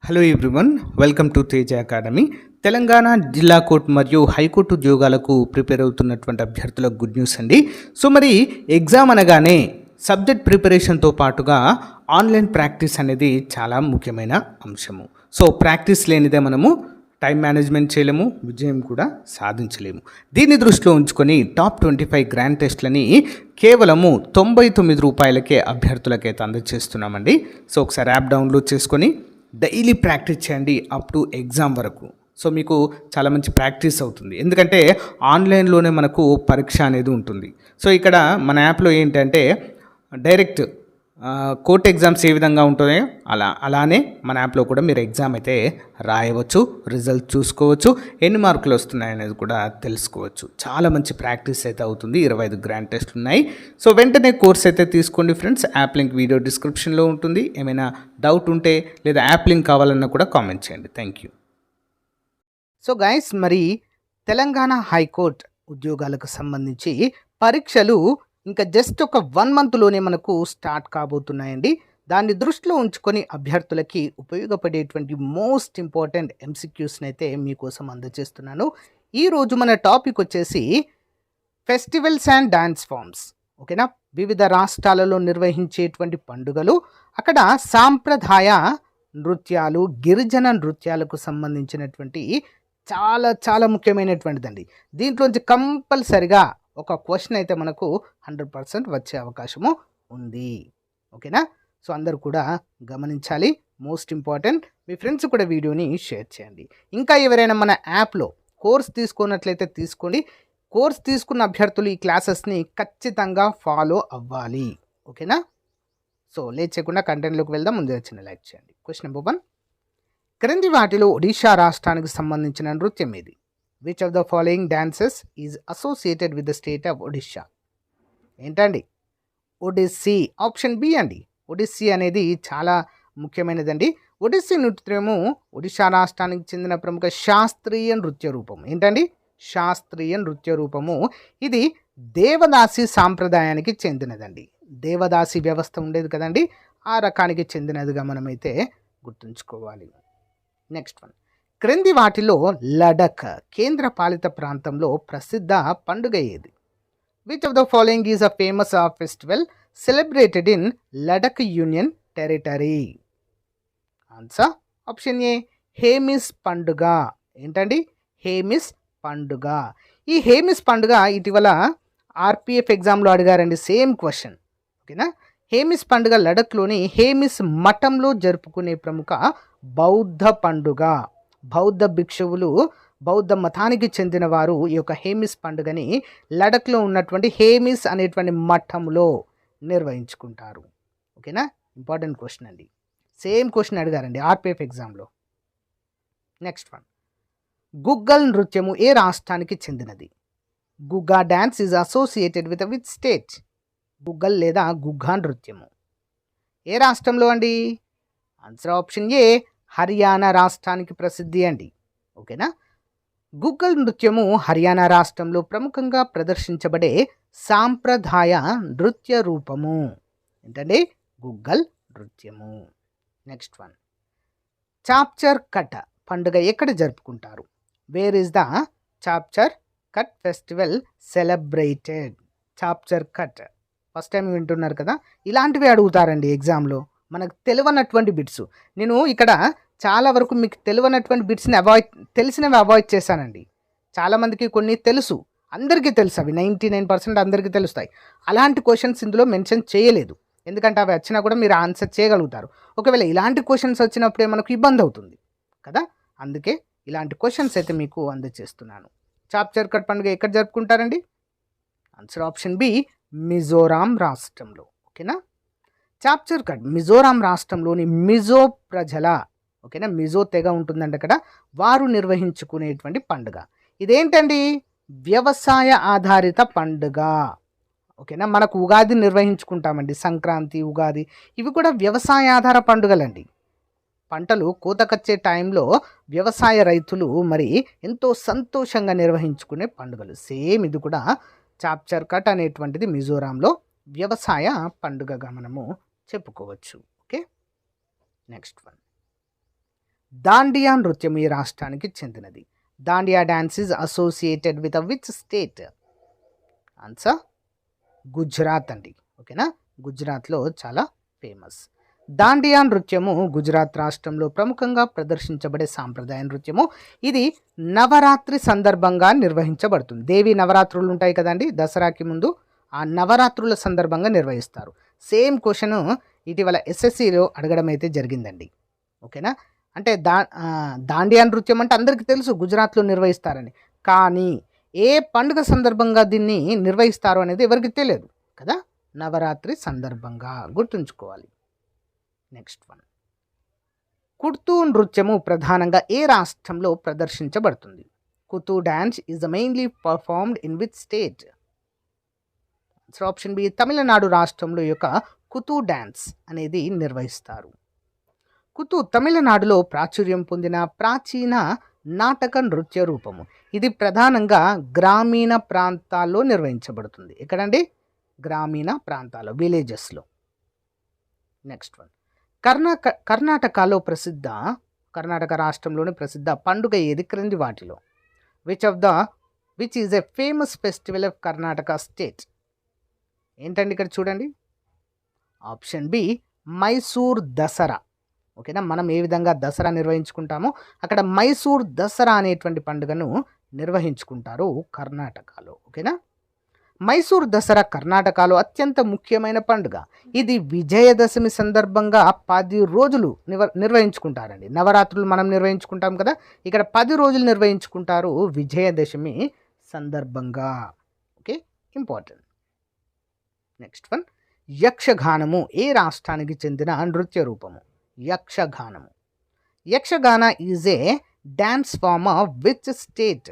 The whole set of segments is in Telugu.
Hello everyone, welcome to Teja academy. Telangana జిల్లా కోర్టు మరియు హైకోర్టు ఉద్యోగాలకు ప్రిపేర్ అవుతున్నటువంటి అభ్యర్థులకు గుడ్ న్యూస్ అండి. సో మరి ఎగ్జామ్ అనగానే సబ్జెక్ట్ ప్రిపరేషన్తో పాటుగా ఆన్లైన్ ప్రాక్టీస్ అనేది చాలా ముఖ్యమైన అంశము. సో ప్రాక్టీస్ లేనిదే మనము టైం మేనేజ్మెంట్ చేయలేము, విజయం కూడా సాధించలేము. దీన్ని దృష్టిలో ఉంచుకొని టాప్ 25 గ్రాండ్ టెస్ట్లని కేవలము ₹99కే అభ్యర్థులకైతే అందజేస్తున్నామండి. సో ఒకసారి యాప్ డౌన్లోడ్ చేసుకొని డైలీ ప్రాక్టీస్ చేయండి అప్ టు ఎగ్జామ్ వరకు. సో మీకు చాలా మంచి ప్రాక్టీస్ అవుతుంది, ఎందుకంటే ఆన్లైన్లోనే మనకు పరీక్ష అనేది ఉంటుంది. సో ఇక్కడ మన యాప్లో ఏంటంటే డైరెక్ట్ కోర్ట్ ఎగ్జామ్స్ ఏ విధంగా ఉంటుందో అలానే మన యాప్లో కూడా మీరు ఎగ్జామ్ అయితే రాయవచ్చు, రిజల్ట్ చూసుకోవచ్చు, ఎన్ని మార్కులు వస్తున్నాయనేది కూడా తెలుసుకోవచ్చు. చాలా మంచి ప్రాక్టీస్ అయితే అవుతుంది. 25 గ్రాండ్ టెస్ట్లు ఉన్నాయి. సో వెంటనే కోర్స్ అయితే తీసుకోండి ఫ్రెండ్స్. యాప్ లింక్ వీడియో డిస్క్రిప్షన్లో ఉంటుంది. ఏమైనా డౌట్ ఉంటే లేదా యాప్ లింక్ కావాలన్నా కూడా కామెంట్ చేయండి. Thank you. సో గైస్, మరి తెలంగాణ హైకోర్టు ఉద్యోగాలకు సంబంధించి పరీక్షలు ఇంకా జస్ట్ ఒక 1 మంత్లోనే మనకు స్టార్ట్ కాబోతున్నాయండి. దాన్ని దృష్టిలో ఉంచుకొని అభ్యర్థులకి ఉపయోగపడేటువంటి మోస్ట్ ఇంపార్టెంట్ ఎంసీక్యూస్ని అయితే మీకోసం అందజేస్తున్నాను. ఈరోజు మన టాపిక్ వచ్చేసి ఫెస్టివల్స్ అండ్ డాన్స్ ఫామ్స్. ఓకేనా, వివిధ రాష్ట్రాలలో నిర్వహించేటువంటి పండుగలు, అక్కడ సాంప్రదాయ నృత్యాలు, గిరిజన నృత్యాలకు సంబంధించినటువంటి చాలా చాలా ముఖ్యమైనటువంటిదండి. దీంట్లోంచి కంపల్సరిగా ఒక క్వశ్చన్ అయితే మనకు 100% వచ్చే అవకాశము ఉంది. ఓకేనా, సో అందరూ కూడా గమనించాలి. Most important. మీ ఫ్రెండ్స్ కూడా వీడియోని షేర్ చేయండి. ఇంకా ఎవరైనా మన యాప్లో కోర్స్ తీసుకున్నట్లయితే తీసుకోండి. కోర్స్ తీసుకున్న అభ్యర్థులు ఈ క్లాసెస్ని ఖచ్చితంగా ఫాలో అవ్వాలి. ఓకేనా, సో లేట్ చేయకుండా కంటెంట్లోకి వెళ్దాం. ముందు వచ్చిన లైక్ చేయండి. క్వశ్చన్ నెంబర్ 1, క్రింది వాటిలో ఒడిషా రాష్ట్రానికి సంబంధించిన నృత్యం ఏది? Which of the following dances is associated with the state of Odisha? ఏంటండి? ఒడిస్సీ. ఆప్షన్ బి అండి. ఒడిస్సీ అనేది చాలా ముఖ్యమైనదండి. ఒడిస్సీ నృత్యము ఒడిషా రాష్ట్రానికి చెందిన ప్రముఖ శాస్త్రీయ నృత్య రూపం. ఏంటండి? శాస్త్రీయ నృత్య రూపము. ఇది దేవదాసి సాంప్రదాయానికి చెందినదండి. దేవదాసి వ్యవస్థ ఉండేది కదండి, ఆ రకానికి చెందినదిగా మనమైతే గుర్తుంచుకోవాలి. నెక్స్ట్ వన్, క్రింది వాటిలో లడఖ్ కేంద్ర పాలిత ప్రాంతంలో ప్రసిద్ధ పండుగ ఏది? Which of the following is a famous festival celebrated in Ladakh union territory? Answer option ఏ, హేమిస్ పండుగ. ఏంటండి? హేమిస్ పండుగ. ఈ హేమిస్ పండుగ ఇటీవల ఆర్పిఎఫ్ ఎగ్జామ్లో అడిగారండి, సేమ్ క్వశ్చన్. ఓకేనా, హేమిస్ పండుగ లడఖ్లోని హేమిస్ మఠంలో జరుపుకునే ప్రముఖ బౌద్ధ పండుగ. బౌద్ధ భిక్షువులు, బౌద్ధ మతానికి చెందిన వారు ఈ యొక్క హేమిస్ పండుగని లడఖ్లో ఉన్నటువంటి హేమిస్ అనేటువంటి మఠంలో నిర్వహించుకుంటారు. ఓకేనా, ఇంపార్టెంట్ క్వశ్చన్ అండి. సేమ్ క్వశ్చన్ అడిగారండి ఆర్పిఎఫ్ ఎగ్జామ్లో. నెక్స్ట్ వన్, గుగ్గల్ నృత్యము ఏ రాష్ట్రానికి చెందినది? Gugga dance is associated with which state? Guggal లేదా గుగ్గా నృత్యము ఏ రాష్ట్రంలో అండి? ఆన్సర్ ఆప్షన్ ఏ, హర్యానా రాష్ట్రానికి ప్రసిద్ధి అండి. ఓకేనా, గుగ్గల్ నృత్యము హర్యానా రాష్ట్రంలో ప్రముఖంగా ప్రదర్శించబడే సాంప్రదాయ నృత్య రూపము. ఏంటండి? గుగ్గల్ నృత్యము. నెక్స్ట్ వన్, చాప్చర్ కట్ పండుగ ఎక్కడ జరుపుకుంటారు? Where is the Chapchar Kut festival celebrated? Chapchar Kut first time వింటున్నారు కదా, ఇలాంటివి అడుగుతారండి ఎగ్జామ్లో. మనకు తెలియనటువంటి బిట్స్, నేను ఇక్కడ చాలా వరకు మీకు తెలియనటువంటి బిట్స్ని తెలిసినవి అవాయిడ్ చేశానండి. చాలామందికి కొన్ని తెలుసు, అందరికీ తెలుసు, అవి 99% అందరికీ తెలుస్తాయి. అలాంటి క్వశ్చన్స్ ఇందులో మెన్షన్ చేయలేదు, ఎందుకంటే అవి వచ్చినా కూడా మీరు ఆన్సర్ చేయగలుగుతారు. ఒకవేళ ఇలాంటి క్వశ్చన్స్ వచ్చినప్పుడే మనకు ఇబ్బంది అవుతుంది కదా, అందుకే ఇలాంటి క్వశ్చన్స్ అయితే మీకు అందజేస్తున్నాను. చాప్చర్ కట్ పండుగ ఎక్కడ జరుపుకుంటారండి? ఆన్సర్ ఆప్షన్ బి, మిజోరాం రాష్ట్రంలో. ఓకేనా, చాప్చర్ కట్ మిజోరాం రాష్ట్రంలోని మిజో ప్రజల, ఓకేనా, మిజో తెగ ఉంటుందండి అక్కడ, వారు నిర్వహించుకునేటువంటి పండుగ. ఇదేంటండి? వ్యవసాయ ఆధారిత పండుగ. ఓకేనా, మనకు ఉగాది నిర్వహించుకుంటామండి, సంక్రాంతి, ఉగాది, ఇవి కూడా వ్యవసాయ ఆధార పండుగలండి. పంటలు కోతకొచ్చే టైంలో వ్యవసాయ రైతులు మరి ఎంతో సంతోషంగా నిర్వహించుకునే పండుగలు. సేమ్ ఇది కూడా చాప్చర్ కట్ అనేటువంటిది మిజోరాంలో వ్యవసాయ పండుగగా మనము చెప్పుకోవచ్చు. ఓకే, నెక్స్ట్ వన్, దాండియా నృత్యం ఈ రాష్ట్రానికి చెందినది. Dandiya dance is associated with which state? Answer Gujarat అండి. ఓకేనా, గుజరాత్లో చాలా ఫేమస్. దాండియా నృత్యము గుజరాత్ రాష్ట్రంలో ప్రముఖంగా ప్రదర్శించబడే సాంప్రదాయ నృత్యము. ఇది నవరాత్రి సందర్భంగా నిర్వహించబడుతుంది. దేవి నవరాత్రులు ఉంటాయి కదండి, దసరాకి ముందు ఆ నవరాత్రుల సందర్భంగా నిర్వహిస్తారు. సేమ్ క్వశ్చన్ ఇటీవల ఎస్ఎస్సిలో అడగడం అయితే జరిగిందండి. ఓకేనా, అంటే దాండియా నృత్యం అంటే అందరికీ తెలుసు గుజరాత్లో నిర్వహిస్తారని, కానీ ఏ పండుగ సందర్భంగా దీన్ని నిర్వహిస్తారు అనేది ఎవరికి తెలియదు కదా. నవరాత్రి సందర్భంగా గుర్తుంచుకోవాలి. నెక్స్ట్ వన్, కుర్తూ నృత్యము ప్రధానంగా ఏ రాష్ట్రంలో ప్రదర్శించబడుతుంది? Koothu dance is mainly performed in which state? Option B Tamil Nadu రాష్ట్రంలో ఈ యొక్క కుతూ డాన్స్ అనేది నిర్వహిస్తారు. కుతూ తమిళనాడులో ప్రాచుర్యం పొందిన ప్రాచీన నాటక నృత్య రూపము. ఇది ప్రధానంగా గ్రామీణ ప్రాంతాల్లో నిర్వహించబడుతుంది. ఎక్కడండి? గ్రామీణ ప్రాంతాల్లో, విలేజెస్లో. నెక్స్ట్ వన్, కర్ణాటక రాష్ట్రంలోని ప్రసిద్ధ పండుగ ఏది క్రింది వాటిలో? Which is a famous festival of Karnataka state? ఏంటండి ఇక్కడ చూడండి, ఆప్షన్ బి మైసూర్ దసరా. ఓకేనా, మనం ఏ విధంగా దసరా నిర్వహించుకుంటామో అక్కడ మైసూర్ దసరా అనేటువంటి పండుగను నిర్వహించుకుంటారు కర్ణాటకలో. ఓకేనా, మైసూర్ దసరా కర్ణాటకలో అత్యంత ముఖ్యమైన పండుగ. ఇది విజయదశమి సందర్భంగా 10 రోజులు నిర్వహించుకుంటారండి. నవరాత్రులు మనం నిర్వహించుకుంటాం కదా, ఇక్కడ 10 రోజులు నిర్వహించుకుంటారు విజయదశమి సందర్భంగా. Okay, important. నెక్స్ట్ వన్, యక్షగానము ఏ రాష్ట్రానికి చెందిన నృత్య రూపము? యక్షగానము. Yakshagana is a dance form of which state?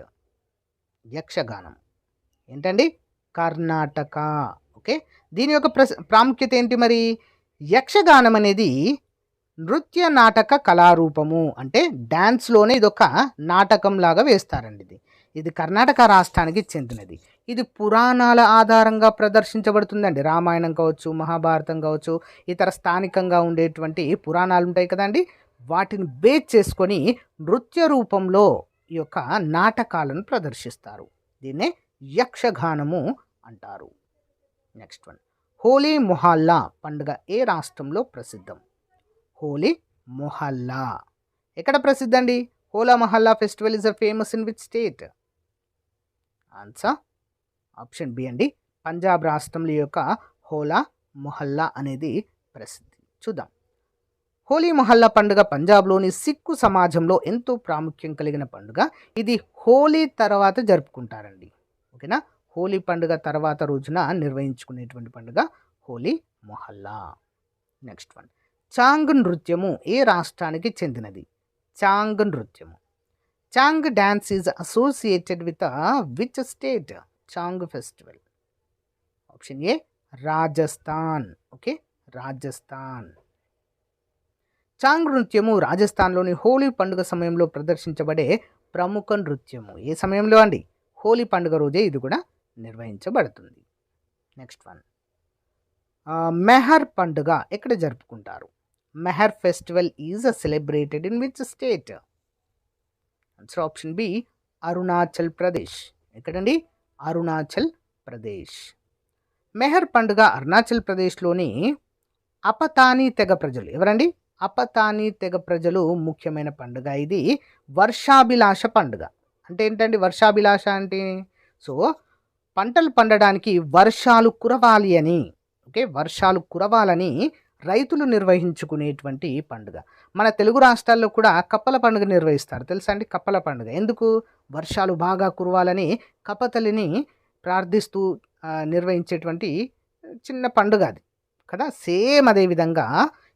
యక్షగానం ఏంటండి? కర్ణాటక. ఓకే, దీని యొక్క ప్రాముఖ్యత ఏంటి మరి? యక్షగానం అనేది నృత్య నాటక కళారూపము, అంటే డ్యాన్స్లోనే ఇదొక నాటకం లాగా వేస్తారండి. ఇది కర్ణాటక రాష్ట్రానికి చెందినది. ఇది పురాణాల ఆధారంగా ప్రదర్శించబడుతుందండి. రామాయణం కావచ్చు, మహాభారతం కావచ్చు, ఇతర స్థానికంగా ఉండేటువంటి పురాణాలు ఉంటాయి కదండి, వాటిని బేస్ చేసుకొని నృత్య రూపంలో ఈ యొక్క నాటకాలను ప్రదర్శిస్తారు. దీన్నే యక్షగానము అంటారు. నెక్స్ట్ వన్, హోలీ మొహల్లా పండుగ ఏ రాష్ట్రంలో ప్రసిద్ధం? హోలీ మొహల్లా ఎక్కడ ప్రసిద్ధండి? Hola Mohalla festival is a famous in which state? Answer option B అండి, పంజాబ్ రాష్ట్రంలో యొక్క హోలా మొహల్లా అనేది ప్రసిద్ధి. చూద్దాం, హోలీ మొహల్లా పండుగ పంజాబ్లోని సిక్కు సమాజంలో ఎంతో ప్రాముఖ్యం కలిగిన పండుగ. ఇది హోలీ తర్వాత జరుపుకుంటారండి. ఓకేనా, హోలీ పండుగ తర్వాత రోజున నిర్వహించుకునేటువంటి పండుగ హోలీ మొహల్లా. నెక్స్ట్ వన్, చాంగ్ నృత్యము ఏ రాష్ట్రానికి చెందినది? చాంగ్ నృత్యము. Chang dance is associated with which state? Chang festival. Option A Rajasthan. Okay, Rajasthan. Chang నృత్యము రాజస్థాన్లోని హోలీ పండుగ సమయంలో ప్రదర్శించబడే ప్రముఖ నృత్యము. ఏ సమయంలో అండి? హోలీ పండుగ రోజే ఇది కూడా నిర్వహించబడుతుంది. నెక్స్ట్ వన్, మెహర్ పండుగ ఎక్కడ జరుపుకుంటారు? Mehar festival is celebrated in which state? Answer option B Arunachal Pradesh. ఎక్కడండి? అరుణాచల్ ప్రదేశ్. మెహర్ పండుగ అరుణాచల్ ప్రదేశ్లోని అపతానీ తెగ ప్రజలు. ఎవరండి? అపతానీ తెగ ప్రజలు ముఖ్యమైన పండుగ. ఇది వర్షాభిలాష పండుగ. అంటే ఏంటండి వర్షాభిలాష అంటే? సో పంటలు పండడానికి వర్షాలు కురవాలి అని, ఓకే, వర్షాలు కురవాలని రైతులు నిర్వహించుకునేటువంటి పండుగ. మన తెలుగు రాష్ట్రాల్లో కూడా కప్పల పండుగ నిర్వహిస్తారు, తెలుసా అండి? కప్పల పండుగ ఎందుకు? వర్షాలు బాగా కురవాలని కప్పతల్లిని ప్రార్థిస్తూ నిర్వహించేటువంటి చిన్న పండుగ అది కదా. సేమ్ అదేవిధంగా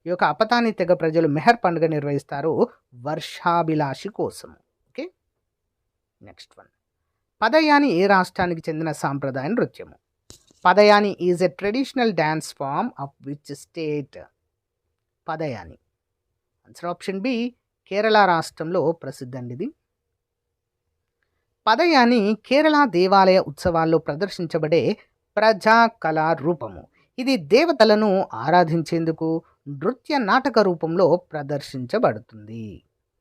ఈ యొక్క అపతాని తెగ ప్రజలు మెహర్ పండుగ నిర్వహిస్తారు వర్షాభిలాషి కోసం. ఓకే, నెక్స్ట్ వన్, పదయాని ఏ రాష్ట్రానికి చెందిన సాంప్రదాయ నృత్యము? Padayani is a traditional dance form of which state? Padayani. Answer option B Kerala రాష్ట్రంలో ప్రసిద్ధండిది. పదయాని కేరళ దేవాలయ ఉత్సవాల్లో ప్రదర్శించబడే ప్రజా కళా రూపము. ఇది దేవతలను ఆరాధించేందుకు నృత్య నాటక రూపంలో ప్రదర్శించబడుతుంది.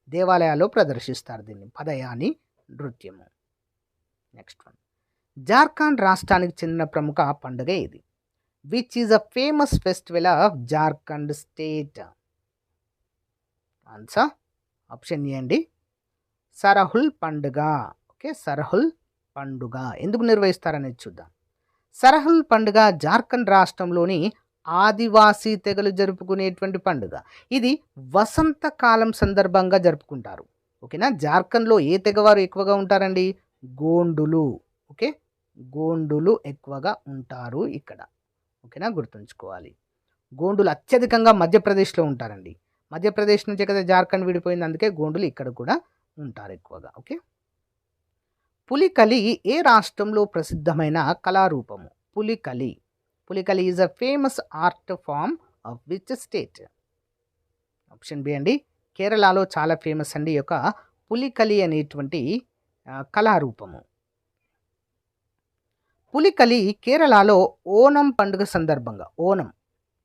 దేవాలయాల్లో ప్రదర్శిస్తారు దీన్ని, పదయాని నృత్యము. నెక్స్ట్ వన్, జార్ఖండ్ రాష్ట్రానికి చెందిన ప్రముఖ పండుగ ఇది. Which is a famous festival of Jharkhand state? Answer option A అండి, సరహుల్ పండుగ. ఓకే, సరహుల్ పండుగ ఎందుకు నిర్వహిస్తారనేది చూద్దాం. సరహుల్ పండుగ జార్ఖండ్ రాష్ట్రంలోని ఆదివాసీ తెగలు జరుపుకునేటువంటి పండుగ. ఇది వసంతకాలం సందర్భంగా జరుపుకుంటారు. ఓకేనా, జార్ఖండ్లో ఏ తెగవారు ఎక్కువగా ఉంటారండి? గోండులు. ఓకే, గోండులు ఎక్కువగా ఉంటారు ఇక్కడ. ఓకేనా, గుర్తుంచుకోవాలి. గోండులు అత్యధికంగా మధ్యప్రదేశ్లో ఉంటారండి. మధ్యప్రదేశ్ నుంచే కదా జార్ఖండ్ విడిపోయింది, అందుకే గోండులు ఇక్కడ కూడా ఉంటారు ఎక్కువగా. ఓకే, పులికలి ఏ రాష్ట్రంలో ప్రసిద్ధమైన కళారూపము? Pulikali. Pulikali is a famous art form of which state? Option B అండి, కేరళలో చాలా ఫేమస్ అండి ఈ యొక్క పులికలి అనేటువంటి కళారూపము. పులికలి కేరళలో ఓనం పండుగ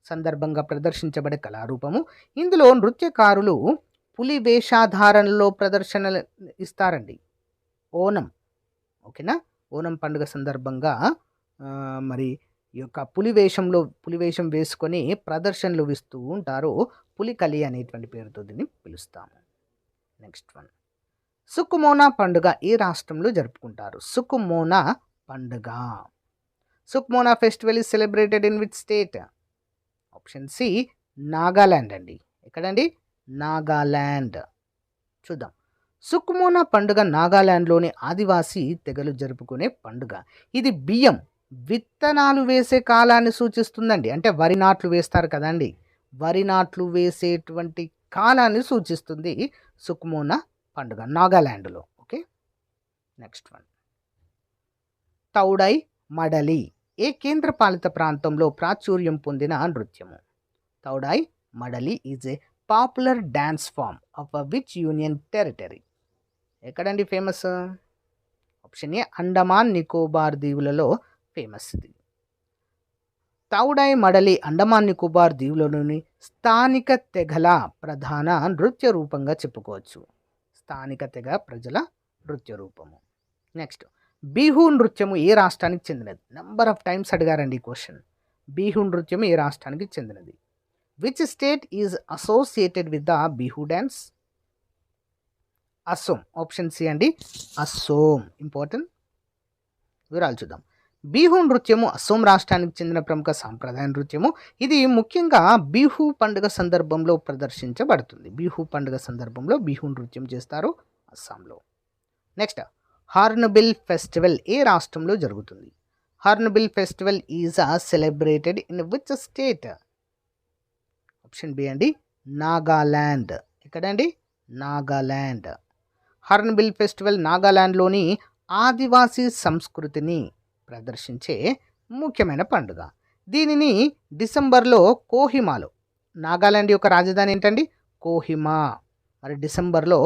సందర్భంగా ప్రదర్శించబడే కళారూపము. ఇందులో నృత్యకారులు పులి వేషధారణలో ప్రదర్శనలు ఇస్తారండి. ఓనం. ఓకేనా, ఓనం పండుగ సందర్భంగా మరి ఈ యొక్క పులివేషం వేసుకొని ప్రదర్శనలు ఇస్తూ ఉంటారు. పులికలి అనేటువంటి పేరుతో దీన్ని పిలుస్తాము. నెక్స్ట్ వన్, సుకుమోనా పండుగ ఏ రాష్ట్రంలో జరుపుకుంటారు? సుకుమోనా పండుగ. Sukumona festival is celebrated in which state? Option C, Nagaland అండి. ఎక్కడండి? నాగాల్యాండ్. చూద్దాం. సుకుమోనా పండుగ నాగాల్యాండ్లోని ఆదివాసీ తెగలు జరుపుకునే పండుగ. ఇది బియ్యం విత్తనాలు వేసే కాలాన్ని సూచిస్తుందండి. అంటే వరి నాట్లు వేస్తారు కదండి, వరి నాట్లు వేసేటువంటి కాలాన్ని సూచిస్తుంది సుకుమోనా పండుగ నాగాల్యాండ్లో. Okay, next one, Thoudai Madali ఏ కేంద్రపాలిత ప్రాంతంలో ప్రాచుర్యం పొందిన నృత్యము? Thoudai Madali is a popular dance form of which union territory? ఎక్కడండి famous? Option A, Andaman Nicobar దీవులలో ఫేమస్ ఇది. తౌడై మడలి అండమాన్ నికోబార్ దీవులలోని స్థానిక తెగల ప్రధాన నృత్య రూపంగా చెప్పుకోవచ్చు. స్థానిక తెగ ప్రజల నృత్య రూపము. నెక్స్ట్, బిహు నృత్యము ఏ రాష్ట్రానికి చెందినది? నెంబర్ ఆఫ్ టైమ్స్ అడిగారండి ఈ క్వశ్చన్. బిహు నృత్యము ఏ రాష్ట్రానికి చెందినది? Which state is associated with the Bihu dance? Assam. Option C అండి, అస్సోం. ఇంపార్టెంట్ వివరాలు చూద్దాం. బిహు నృత్యము అస్సోం రాష్ట్రానికి చెందిన ప్రముఖ సాంప్రదాయ నృత్యము. ఇది ముఖ్యంగా బిహు పండుగ సందర్భంలో ప్రదర్శించబడుతుంది. బిహు పండుగ సందర్భంలో బిహు నృత్యం చేస్తారు అస్సాంలో. నెక్స్ట్, హార్న్బిల్ ఫెస్టివల్ ఏ రాష్ట్రంలో జరుగుతుంది? Hornbill festival is celebrated in which state? Option B అండి, నాగాల్యాండ్. ఎక్కడండి? నాగాల్యాండ్. హార్న్బిల్ ఫెస్టివల్ నాగాల్యాండ్లోని ఆదివాసీ సంస్కృతిని ప్రదర్శించే ముఖ్యమైన పండుగ. దీనిని డిసెంబర్లో కోహిమాలో, నాగాల్యాండ్ యొక్క రాజధాని ఏంటండి? కోహిమా. మరి డిసెంబర్లో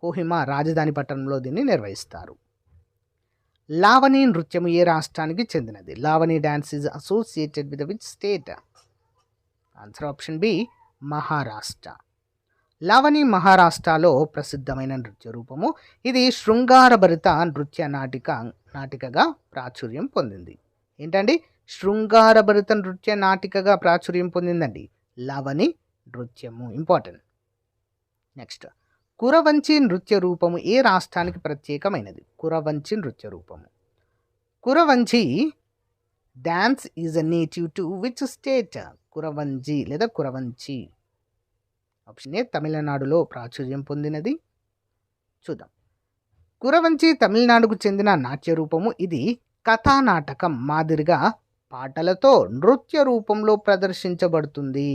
కోహిమా రాజధాని పట్టణంలో దీన్ని నిర్వహిస్తారు. లావణి నృత్యము ఏ రాష్ట్రానికి చెందినది? Lavani dance is associated with which state? Answer option B, Maharashtra. Lavani మహారాష్ట్రలో ప్రసిద్ధమైన నృత్య రూపము. ఇది శృంగారభరిత నృత్య నాటికగా ప్రాచుర్యం పొందింది. ఏంటండి? శృంగారభరిత నృత్య నాటికగా ప్రాచుర్యం పొందిందండి లావణి నృత్యము. ఇంపార్టెంట్. నెక్స్ట్, కురవంచి నృత్య రూపము ఏ రాష్ట్రానికి ప్రత్యేకమైనది? కురవంచి నృత్య రూపము. Kuravanchi dance is a native to which state? Kuravanji లేదా కురవంచి. ఆప్షన్ ఏ, తమిళనాడులో ప్రాచుర్యం పొందినది. చూద్దాం. కురవంచి తమిళనాడుకు చెందిన నాట్య రూపము. ఇది కథానాటకం మాదిరిగా పాటలతో నృత్య రూపంలో ప్రదర్శించబడుతుంది.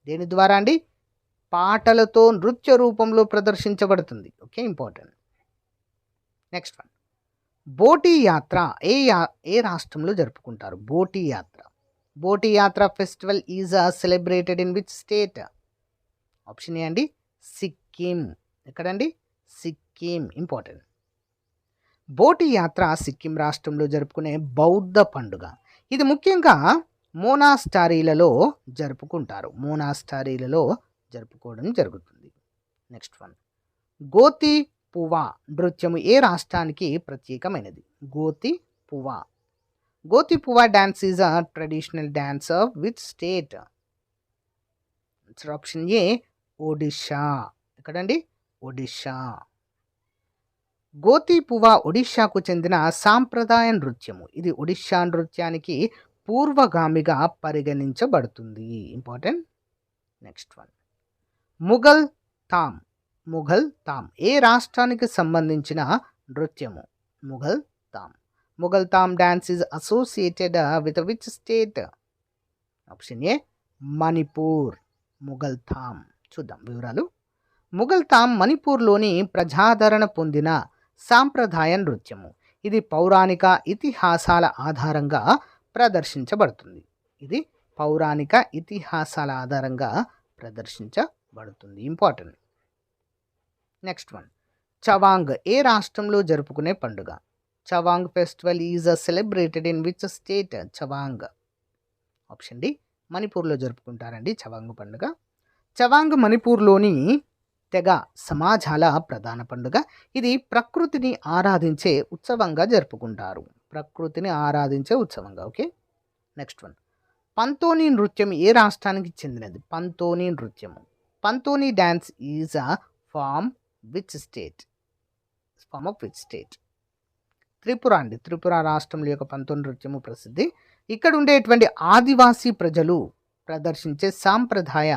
దేని ద్వారా అండి? పాటలతో నృత్య రూపంలో ప్రదర్శించబడుతుంది. Okay, important. నెక్స్ట్ వన్, బోటి యాత్ర ఏ రాష్ట్రంలో జరుపుకుంటారు? బోటి యాత్ర. బోటి యాత్ర festival is celebrated in which state? Option A అండి, సిక్కిం. ఎక్కడండి? సిక్కిం. ఇంపార్టెంట్. బోటి యాత్ర సిక్కిం రాష్ట్రంలో జరుపుకునే బౌద్ధ పండుగ. ఇది ముఖ్యంగా మోనాస్టరీలలో జరుపుకుంటారు. మోనాస్టరీలలో జరుపుకోవడం జరుగుతుంది. నెక్స్ట్ వన్, గోతి పువా నృత్యము ఏ రాష్ట్రానికి ప్రత్యేకమైనది? Gotipua. Gotipua dance is a traditional dance of which state? Option A Odisha. ఎక్కడండి? ఒడిషా. గోతి పువా ఒడిషాకు చెందిన సాంప్రదాయ నృత్యము. ఇది ఒడిషా నృత్యానికి పూర్వగామిగా పరిగణించబడుతుంది. Important. Next one, Mughal Tham. Mughal Tham ఏ రాష్ట్రానికి సంబంధించిన నృత్యము? Mughal Tham. Mughal Tham dance is associated with which state? Option A Manipur. Mughal Tham. చూద్దాం వివరాలు. ముఘల్ థామ్ మణిపూర్లోని ప్రజాదరణ పొందిన సాంప్రదాయ నృత్యము. ఇది పౌరాణిక ఇతిహాసాల ఆధారంగా ప్రదర్శించబడుతుంది. ఇది పౌరాణిక ఇతిహాసాల ఆధారంగా ప్రదర్శించబడుతుంది. ఇంపార్టెంట్. నెక్స్ట్ వన్, చవాంగ్ ఏ రాష్ట్రంలో జరుపుకునే పండుగ? Chavang festival is celebrated in which state? Chavang. Option D మణిపూర్లో జరుపుకుంటారండి చవాంగ్ పండుగ. చవాంగ్ మణిపూర్లోని తెగ సమాజాల ప్రధాన పండుగ. ఇది ప్రకృతిని ఆరాధించే ఉత్సవంగా జరుపుకుంటారు. ప్రకృతిని ఆరాధించే ఉత్సవంగా. ఓకే. నెక్స్ట్ వన్, పంతోని నృత్యం ఏ రాష్ట్రానికి చెందినది? పంతోని నృత్యము. Pantoni dance is a form which state? Form of which state? Tripura అండి. త్రిపుర రాష్ట్రంలో యొక్క పంతోని నృత్యము ప్రసిద్ధి. ఇక్కడ ఉండేటువంటి ఆదివాసీ ప్రజలు ప్రదర్శించే సాంప్రదాయ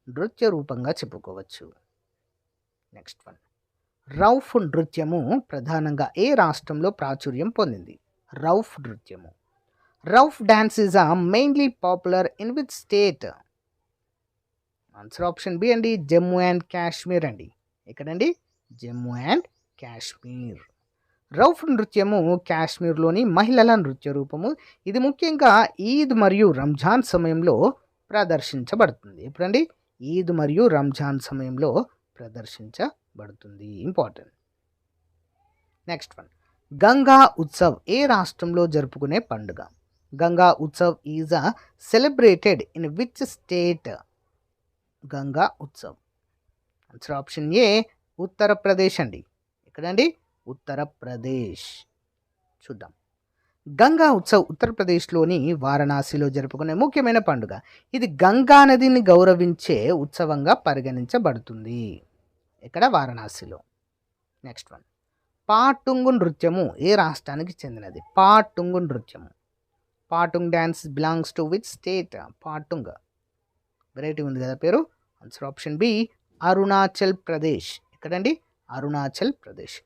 నృత్య రూపంగా చెప్పుకోవచ్చు. నెక్స్ట్ వన్, రౌఫ్ నృత్యము ప్రధానంగా ఏ రాష్ట్రంలో ప్రాచుర్యం పొందింది? రౌఫ్ నృత్యము. Rauf dance is mainly popular in which state? Answer option B అండి, జమ్మూ అండ్ కాశ్మీర్ అండి. ఎక్కడండి? జమ్మూ అండ్ కాశ్మీర్. రౌఫ్ నృత్యము కాశ్మీర్లోని మహిళల నృత్య రూపము. ఇది ముఖ్యంగా ఈద్ మరియు రంజాన్ సమయంలో ప్రదర్శించబడుతుంది. ఎప్పుడండి? ఈద్ మరియు రంజాన్ సమయంలో ప్రదర్శించబడుతుంది. Important. Next one, Ganga Utsav ఏ రాష్ట్రంలో జరుపుకునే పండుగ? Ganga Utsav is celebrated in which state? Ganga Utsav. Answer option A Uttar Pradesh అండి. ఎక్కడండి? ఉత్తరప్రదేశ్. చూద్దాం. గంగా ఉత్సవ్ ఉత్తరప్రదేశ్లోని వారణాసిలో జరుపుకునే ముఖ్యమైన పండుగ. ఇది గంగా నదిని గౌరవించే ఉత్సవంగా పరిగణించబడుతుంది. ఇక్కడ వారణాసిలో. నెక్స్ట్ వన్, పాటుంగు నృత్యము ఏ రాష్ట్రానికి చెందినది? పాటుంగు నృత్యము. Patung dance belongs to which state? Patung. Variety ఉంది కదా పేరు. Answer option B Arunachal Pradesh. ఎక్కడండి? అరుణాచల్ ప్రదేశ్.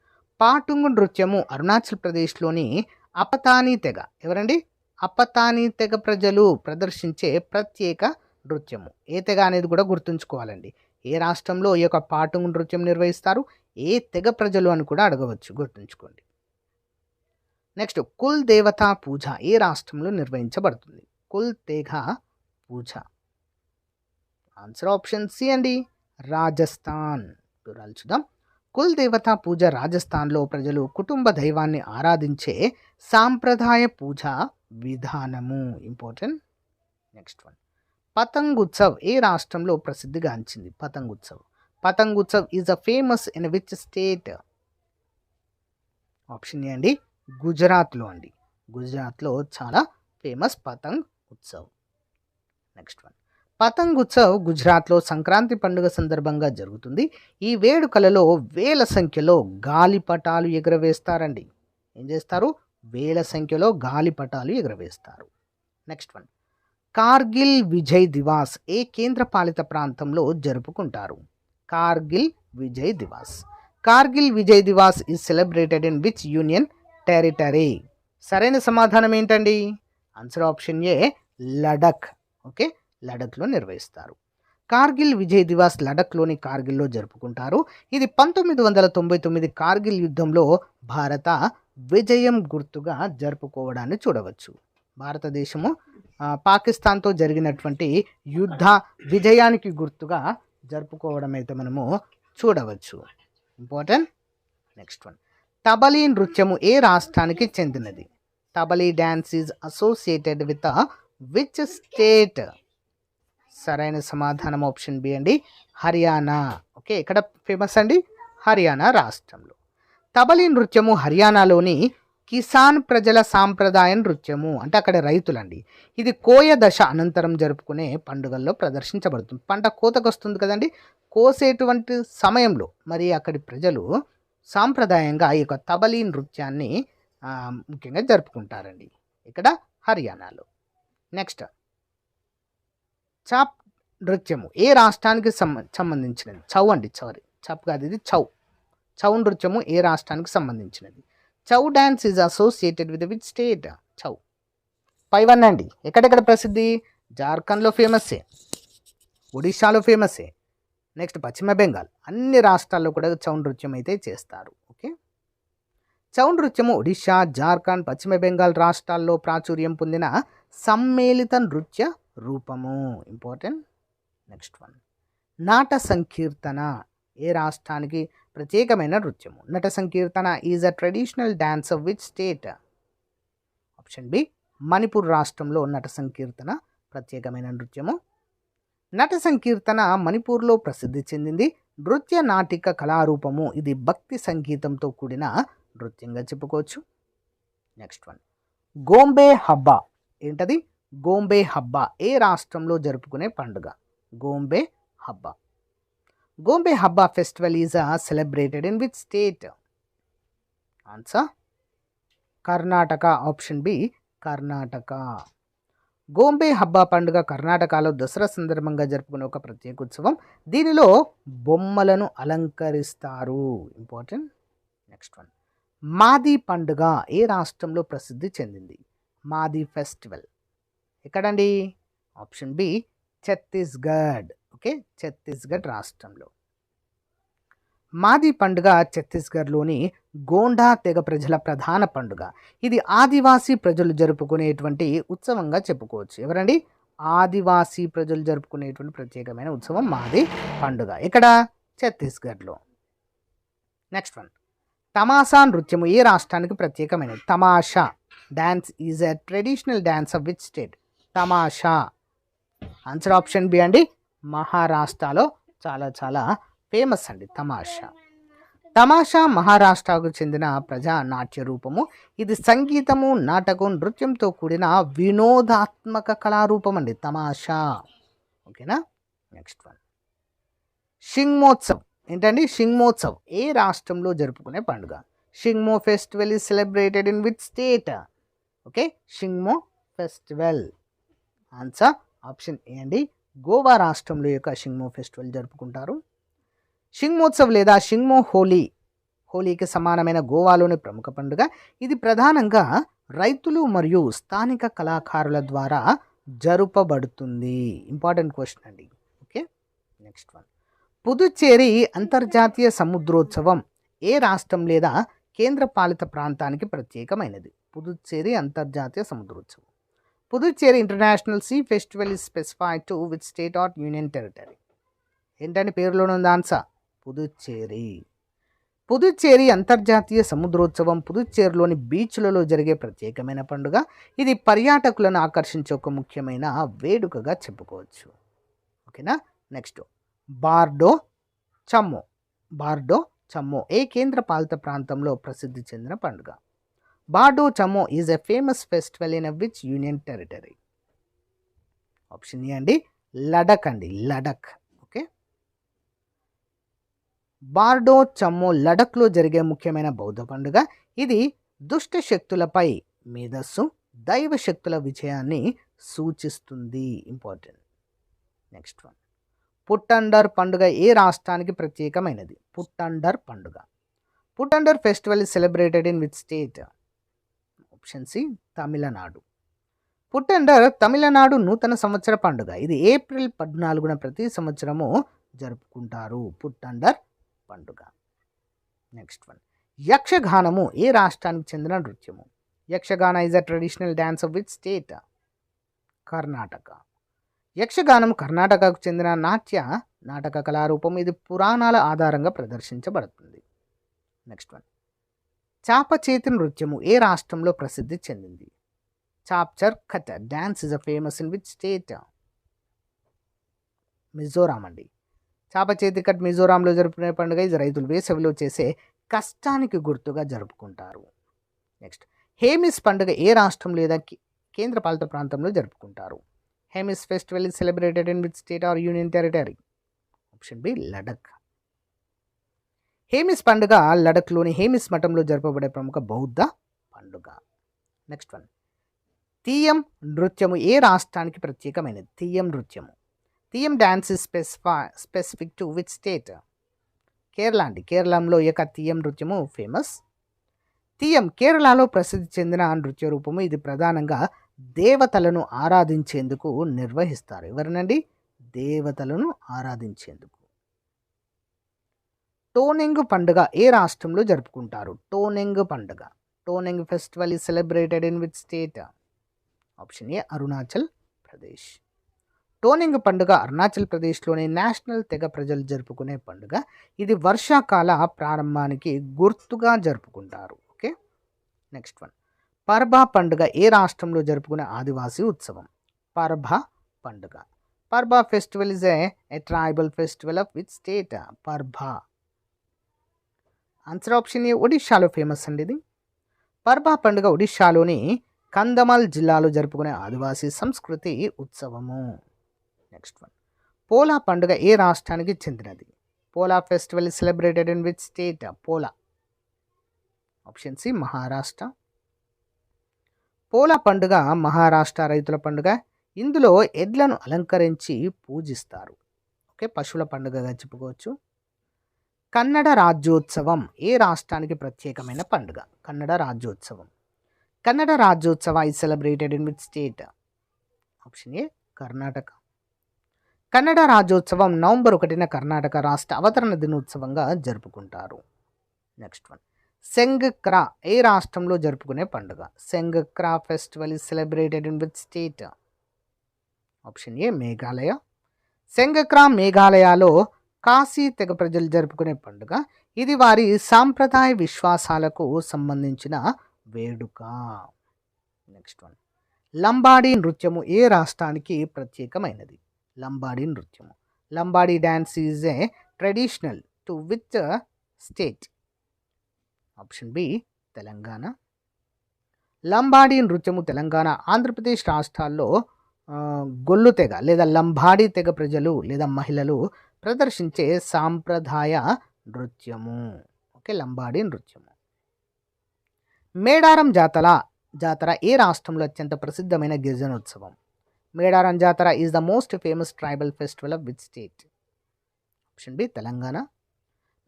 పాటుంగు నృత్యము అరుణాచల్ ప్రదేశ్లోని అపతానీ తెగ. ఎవరండి? అపతానీ తెగ ప్రజలు ప్రదర్శించే ప్రత్యేక నృత్యము. ఏ తెగ అనేది కూడా గుర్తుంచుకోవాలండి. ఏ రాష్ట్రంలో ఈ యొక్క పాటుంగు నృత్యం నిర్వహిస్తారు, ఏ తెగ ప్రజలు అని కూడా అడగవచ్చు, గుర్తుంచుకోండి. నెక్స్ట్, కుల్ దేవతా పూజ ఏ రాష్ట్రంలో నిర్వహించబడుతుంది? కుల్ తెగ పూజ. ఆన్సర్ ఆప్షన్ సి అండి, రాజస్థాన్. వివరాలు చూద్దాం. కుల్ దేవతా పూజ రాజస్థాన్లో ప్రజలు కుటుంబ దైవాన్ని ఆరాధించే సాంప్రదాయ పూజా విధానము. Important. Next one, Patang Utsav ఏ రాష్ట్రంలో ప్రసిద్ధిగాంచింది? Patang Utsav. Patang Utsav is a famous in which state? Option A అండి, గుజరాత్లో అండి. గుజరాత్లో చాలా famous Patang Utsav. Next one, Patang Utsav గుజరాత్లో సంక్రాంతి పండుగ సందర్భంగా జరుగుతుంది. ఈ వేడుకలలో వేల సంఖ్యలో గాలిపటాలు ఎగురవేస్తారండి. ఏం చేస్తారు? వేల సంఖ్యలో గాలిపటాలు ఎగురవేస్తారు. నెక్స్ట్ వన్, కార్గిల్ విజయ్ దివాస్ ఏ కేంద్రపాలిత ప్రాంతంలో జరుపుకుంటారు? Kargil Vijay Diwas. Kargil Vijay Diwas is celebrated in which union territory? సరైన సమాధానం ఏంటండి? Answer option A Ladakh. Okay, లడఖ్లో నిర్వహిస్తారు. కార్గిల్ విజయ్ దివాస్ లడఖ్లోని కార్గిల్లో జరుపుకుంటారు. ఇది 1999 కార్గిల్ యుద్ధంలో భారత విజయం గుర్తుగా జరుపుకోవడాన్ని చూడవచ్చు. భారతదేశము పాకిస్తాన్తో జరిగినటువంటి యుద్ధ విజయానికి గుర్తుగా జరుపుకోవడం అయితే మనము చూడవచ్చు. ఇంపార్టెంట్. నెక్స్ట్ వన్, తబలీ నృత్యము ఏ రాష్ట్రానికి చెందినది? Tabali dance is associated with which state? సరైన సమాధానం ఆప్షన్ బి అండి, హర్యానా. ఓకే, ఇక్కడ ఫేమస్ అండి హర్యానా రాష్ట్రంలో. తబలి నృత్యము హర్యానాలోని కిసాన్ ప్రజల సాంప్రదాయ నృత్యము, అంటే అక్కడ రైతులండి. ఇది కోయ దశ అనంతరం జరుపుకునే పండుగల్లో ప్రదర్శించబడుతుంది. పంట కోతకు వస్తుంది కదండి, కోసేటువంటి సమయంలో మరి అక్కడి ప్రజలు సాంప్రదాయంగా ఈ యొక్క తబలి నృత్యాన్ని ముఖ్యంగా జరుపుకుంటారండి ఇక్కడ హర్యానాలో. నెక్స్ట్, చాప్ నృత్యము ఏ రాష్ట్రానికి సంబంధించినది? చౌ అండి, సారీ చాప్ కాదు, ఇది చౌ. చౌ నృత్యము ఏ రాష్ట్రానికి సంబంధించినది? Chhau dance is associated with which state? Chhau పైవన్ అండి, ఎక్కడెక్కడ ప్రసిద్ధి? జార్ఖండ్లో ఫేమస్సే, ఒడిశాలో ఫేమస్సే, నెక్స్ట్ పశ్చిమ బెంగాల్, అన్ని రాష్ట్రాల్లో కూడా చౌ నృత్యం అయితే చేస్తారు. ఓకే, చౌ నృత్యము ఒడిశా, జార్ఖండ్, పశ్చిమ బెంగాల్ రాష్ట్రాల్లో ప్రాచుర్యం పొందిన సమ్మేళిత నృత్య రూపము. ఇంపార్టెంట్. నెక్స్ట్ వన్, నాట సంకీర్తన ఏ రాష్ట్రానికి ప్రత్యేకమైన నృత్యము? Nata Sankirtana is a traditional dance of which state? Option B, Manipur రాష్ట్రంలో నట సంకీర్తన ప్రత్యేకమైన నృత్యము. నట సంకీర్తన మణిపూర్లో ప్రసిద్ధి చెందింది. నృత్య నాటిక కళారూపము, ఇది భక్తి సంగీతంతో కూడిన నృత్యంగా చెప్పుకోవచ్చు. నెక్స్ట్ వన్, గోంబే హబ్బా ఏంటది? గోంబే హబ్బా ఏ రాష్ట్రంలో జరుపుకునే పండుగ? గోంబే Habba. Gombe Habba festival is celebrated in which state? Answer Karnataka. Option B, Karnataka. Gombe Habba పండుగ కర్ణాటకలో దసరా సందర్భంగా జరుపుకునే ఒక ప్రత్యేక ఉత్సవం. దీనిలో బొమ్మలను అలంకరిస్తారు. ఇంపార్టెంట్. నెక్స్ట్ వన్, మాది పండుగ ఏ రాష్ట్రంలో ప్రసిద్ధి చెందింది? మాది ఫెస్టివల్ ఎక్కడండి? Option B, Chhattisgarh. Okay, Chhattisgarh రాష్ట్రంలో. మాది పండుగ ఛత్తీస్గఢ్లోని గోండా తెగ ప్రజల ప్రధాన పండుగ. ఇది ఆదివాసీ ప్రజలు జరుపుకునేటువంటి ఉత్సవంగా చెప్పుకోవచ్చు. ఎవరండి? ఆదివాసీ ప్రజలు జరుపుకునేటువంటి ప్రత్యేకమైన ఉత్సవం మాది పండుగ. ఇక్కడ ఛత్తీస్గఢ్లో. నెక్స్ట్ వన్, తమాషా నృత్యము ఏ రాష్ట్రానికి ప్రత్యేకమైనది? తమాషా dance is a traditional dance of which state? తమాషా. ఆన్సర్ ఆప్షన్ బి అండి, మహారాష్ట్రలో చాలా చాలా ఫేమస్ అండి తమాషా. తమాషా మహారాష్ట్రకు చెందిన ప్రజా నాట్య రూపము. ఇది సంగీతము, నాటకం, నృత్యంతో కూడిన వినోదాత్మక కళారూపం అండి తమాషా. ఓకేనా? నెక్స్ట్ వన్, షింగ్మోత్సవ్ ఏంటండి? షింగ్మోత్సవ్ ఏ రాష్ట్రంలో జరుపుకునే పండుగ? Shigmo festival is celebrated in which state? Okay, Shigmo festival. Answer option A అండి, గోవా రాష్ట్రంలో యొక్క షింగ్మో ఫెస్టివల్ జరుపుకుంటారు. షింగ్మోత్సవ్ లేదా షింగ్మో హోలీకి సమానమైన గోవాలోని ప్రముఖ పండుగ. ఇది ప్రధానంగా రైతులు మరియు స్థానిక కళాకారుల ద్వారా జరుపబడుతుంది. ఇంపార్టెంట్ క్వశ్చన్ అండి. ఓకే, నెక్స్ట్ వన్, పుదుచ్చేరి అంతర్జాతీయ సముద్రోత్సవం ఏ రాష్ట్రం లేదా కేంద్రపాలిత ప్రాంతానికి ప్రత్యేకమైనది? పుదుచ్చేరి అంతర్జాతీయ సముద్రోత్సవం. Puducherry international sea festival is specified to which state or union territory? ఏంటంటే పేరులోనే ఉంది ఆన్సర్, పుదుచ్చేరి. పుదుచ్చేరి అంతర్జాతీయ సముద్రోత్సవం పుదుచ్చేరిలోని బీచ్లలో జరిగే ప్రత్యేకమైన పండుగ. ఇది పర్యాటకులను ఆకర్షించే ఒక ముఖ్యమైన వేడుకగా చెప్పుకోవచ్చు. ఓకేనా? నెక్స్ట్, బార్డో చమ్మో ఏ కేంద్ర పాలిత ప్రాంతంలో ప్రసిద్ధి చెందిన పండుగ? Bardo Chham is a famous festival in which union territory? Option A అండి, లడక్ అండి, లడక్. ఓకే, బార్డో చమ్మో లడఖ్లో జరిగే ముఖ్యమైన బౌద్ధ పండుగ. ఇది దుష్ట శక్తులపై మేధస్సు, దైవ శక్తుల విజయాన్ని సూచిస్తుంది. ఇంపార్టెంట్. నెక్స్ట్ వన్, పుట్టండర్ పండుగ ఏ రాష్ట్రానికి ప్రత్యేకమైనది? పుట్టండర్ పండుగ. Puthandu festival is celebrated in which state? Option C, Tamil Nadu. Puthandu Tamil Nadu నూతన సంవత్సర పండుగ. ఇది ఏప్రిల్ 14న ప్రతి సంవత్సరము జరుపుకుంటారు. పుట్టండర్ పండుగ. నెక్స్ట్ వన్, యక్షగానము ఏ రాష్ట్రానికి చెందిన నృత్యము? Yakshagana is a traditional dance of which state? Karnataka. యక్షగానం కర్ణాటకకు చెందిన నాటక కళారూపం. ఇది పురాణాల ఆధారంగా ప్రదర్శించబడుతుంది. నెక్స్ట్ వన్, చాప చేతి నృత్యము ఏ రాష్ట్రంలో ప్రసిద్ధి చెందింది? చాప్చర్ కథ dance is a famous in which state? Mizoram అండి. చాప చేతి కట్ మిజోరాంలో జరుపుకునే పండుగ. ఇది రైతులు వేసవిలో చేసే కష్టానికి గుర్తుగా జరుపుకుంటారు. నెక్స్ట్, హేమిస్ పండుగ ఏ రాష్ట్రం లేదా కేంద్రపాలిత ప్రాంతంలో జరుపుకుంటారు? Hemis festival is celebrated in which state or union territory? Option B Ladakh. Hemis పండుగ లడఖ్లోని హేమిస్ మఠంలో జరపబడే ప్రముఖ బౌద్ధ పండుగ. నెక్స్ట్ వన్, తీయం నృత్యము ఏ రాష్ట్రానికి ప్రత్యేకమైనది? తీయం నృత్యము. Theyyam dance is specific to which state? Kerala అండి. కేరళలో యొక్క తీయం నృత్యము ఫేమస్. తీయం కేరళలో ప్రసిద్ధి చెందిన నృత్య రూపము. ఇది ప్రధానంగా దేవతలను ఆరాధించేందుకు నిర్వహిస్తారు. ఎవరినండి? దేవతలను ఆరాధించేందుకు. టోనెంగ్ పండుగ ఏ రాష్ట్రంలో జరుపుకుంటారు? టోనెంగ్ పండుగ. Tonneng festival is celebrated in which state? Option A Arunachal Pradesh. Tonneng పండుగ అరుణాచల్ ప్రదేశ్లోని నేషనల్ తెగ ప్రజలు జరుపుకునే పండుగ. ఇది వర్షాకాల ప్రారంభానికి గుర్తుగా జరుపుకుంటారు. ఓకే. నెక్స్ట్ వన్, పర్బా పండుగ ఏ రాష్ట్రంలో జరుపుకునే ఆదివాసీ ఉత్సవం? పర్బా పండుగ. Parba festival is a tribal festival of which state? Parba. Answer option A ఒడిశాలో ఫేమస్ అండి ఇది. పర్బా పండుగ ఒడిశాలోని కంధమాల్ జిల్లాలో జరుపుకునే ఆదివాసీ సంస్కృతి ఉత్సవము. నెక్స్ట్ వన్, పోలా పండుగ ఏ రాష్ట్రానికి చెందినది? Pola festival is celebrated in which state? Pola. Option C Maharashtra. Pola పండుగ మహారాష్ట్ర రైతుల పండుగ. ఇందులో ఎడ్లను అలంకరించి పూజిస్తారు. ఓకే, పశువుల పండుగగా చెప్పుకోవచ్చు. కన్నడ రాజ్యోత్సవం ఏ రాష్ట్రానికి ప్రత్యేకమైన పండుగ? కన్నడ రాజ్యోత్సవం. Kannada Rajyotsava is celebrated in which state? Option A Karnataka. Kannada రాజ్యోత్సవం నవంబర్ 1న కర్ణాటక రాష్ట్ర అవతరణ దినోత్సవంగా జరుపుకుంటారు. నెక్స్ట్ వన్, సెంగ్క్రా ఏ రాష్ట్రంలో జరుపుకునే పండుగ? Sengkra festival is celebrated in which state? Option A Meghalaya. Sengkra మేఘాలయలో కాశీ తెగ ప్రజలు జరుపుకునే పండుగ. ఇది వారి సాంప్రదాయ విశ్వాసాలకు సంబంధించిన వేడుక. నెక్స్ట్ వన్, లంబాడీ నృత్యము ఏ రాష్ట్రానికి ప్రత్యేకమైనది? లంబాడీ నృత్యము. Lambadi dance is a traditional to which state? Option B Telangana. Lambadi నృత్యము తెలంగాణ, ఆంధ్రప్రదేశ్ రాష్ట్రాల్లో గొల్లు తెగ లేదా లంబాడీ తెగ ప్రజలు లేదా మహిళలు ప్రదర్శించే సాంప్రదాయ నృత్యము. ఓకే, లంబాడీ నృత్యము. మేడారం జాతర ఏ రాష్ట్రంలో అత్యంత ప్రసిద్ధమైన గిరిజనోత్సవం? Medaram Jatara is the most famous tribal festival of which state? Option B Telangana.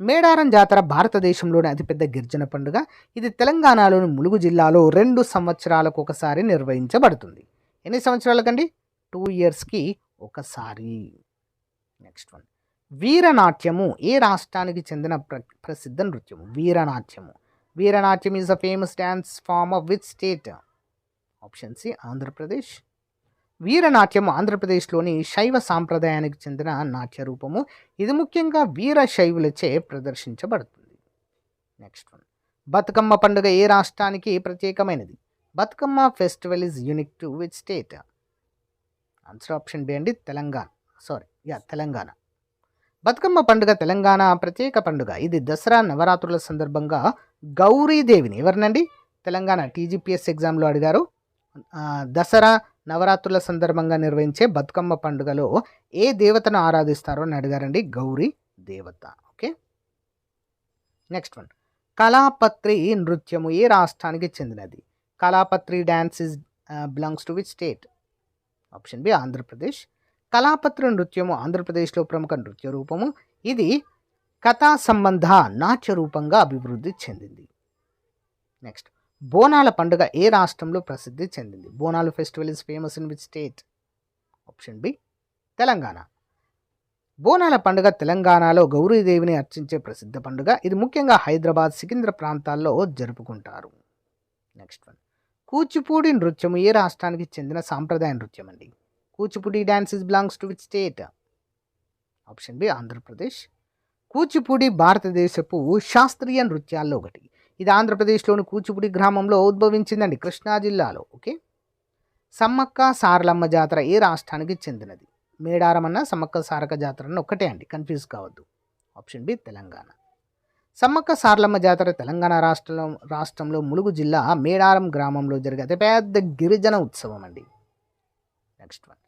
Medaram Jatara భారతదేశంలోని అతిపెద్ద గిరిజన పండుగ. ఇది తెలంగాణలోని ములుగు జిల్లాలో 2 సంవత్సరాలకు ఒకసారి నిర్వహించబడుతుంది. ఎన్ని సంవత్సరాలకండి? 2 ఇయర్స్కి ఒకసారి. నెక్స్ట్ వన్, వీరనాట్యము ఏ రాష్ట్రానికి చెందిన ప్రసిద్ధ నృత్యము? వీరనాట్యము. Veeranatyam is a famous dance form of which state? Option C Andhra Pradesh. వీరనాట్యము ఆంధ్రప్రదేశ్లోని శైవ సాంప్రదాయానికి చెందిన నాట్య రూపము. ఇది ముఖ్యంగా వీర శైవులచే ప్రదర్శించబడుతుంది. నెక్స్ట్ వన్, బతుకమ్మ పండుగ ఏ రాష్ట్రానికి ప్రత్యేకమైనది? Bathukamma festival is unique to which state? Answer option B అండి తెలంగాణ. తెలంగాణ. బతుకమ్మ పండుగ తెలంగాణ ప్రత్యేక పండుగ. ఇది దసరా నవరాత్రుల సందర్భంగా గౌరీదేవిని, ఎవరినండి? తెలంగాణ టీజీపీఎస్ ఎగ్జామ్లో అడిగారు. దసరా నవరాత్రుల సందర్భంగా నిర్వహించే బతుకమ్మ పండుగలో ఏ దేవతను ఆరాధిస్తారో అని అడిగారండి. గౌరీ దేవత. ఓకే. నెక్స్ట్ వన్, కళాపత్రి నృత్యము ఏ రాష్ట్రానికి చెందినది? Kalapatri dance is belongs to which state? Option B Andhra Pradesh. Kalapatri నృత్యము ఆంధ్రప్రదేశ్లో ప్రముఖ నృత్య రూపము. ఇది కథా సంబంధ నాట్య రూపంగా అభివృద్ధి చెందింది. నెక్స్ట్, బోనాల పండుగ ఏ రాష్ట్రంలో ప్రసిద్ధి చెందింది? Bonalu festival is famous in which state? Option B Telangana. బోనాల పండుగ తెలంగాణలో గౌరీదేవిని అర్చించే ప్రసిద్ధ పండుగ. ఇది ముఖ్యంగా హైదరాబాద్, సికింద్ర ప్రాంతాల్లో జరుపుకుంటారు. నెక్స్ట్ వన్, కూచిపూడి నృత్యము ఏ రాష్ట్రానికి చెందిన సాంప్రదాయ నృత్యం అండి? Kuchipudi dance is belongs to which state? Option B Andhra Pradesh. Kuchipudi భారతదేశపు శాస్త్రీయ నృత్యాల్లో ఒకటి. ఇది ఆంధ్రప్రదేశ్లోని కూచిపూడి గ్రామంలో ఉద్భవించిందండి, కృష్ణా జిల్లాలో. ఓకే. సమ్మక్క సారలమ్మ జాతర ఏ రాష్ట్రానికి చెందినది? మేడారం అన్న సమ్మక్క సారక జాతర అన్న ఒకటే అండి, కన్ఫ్యూజ్ కావద్దు. Option B Telangana. సమ్మక్క సారలమ్మ జాతర తెలంగాణ రాష్ట్రంలో ములుగు జిల్లా మేడారం గ్రామంలో జరిగే అతిపెద్ద గిరిజన ఉత్సవం అండి. నెక్స్ట్ వన్,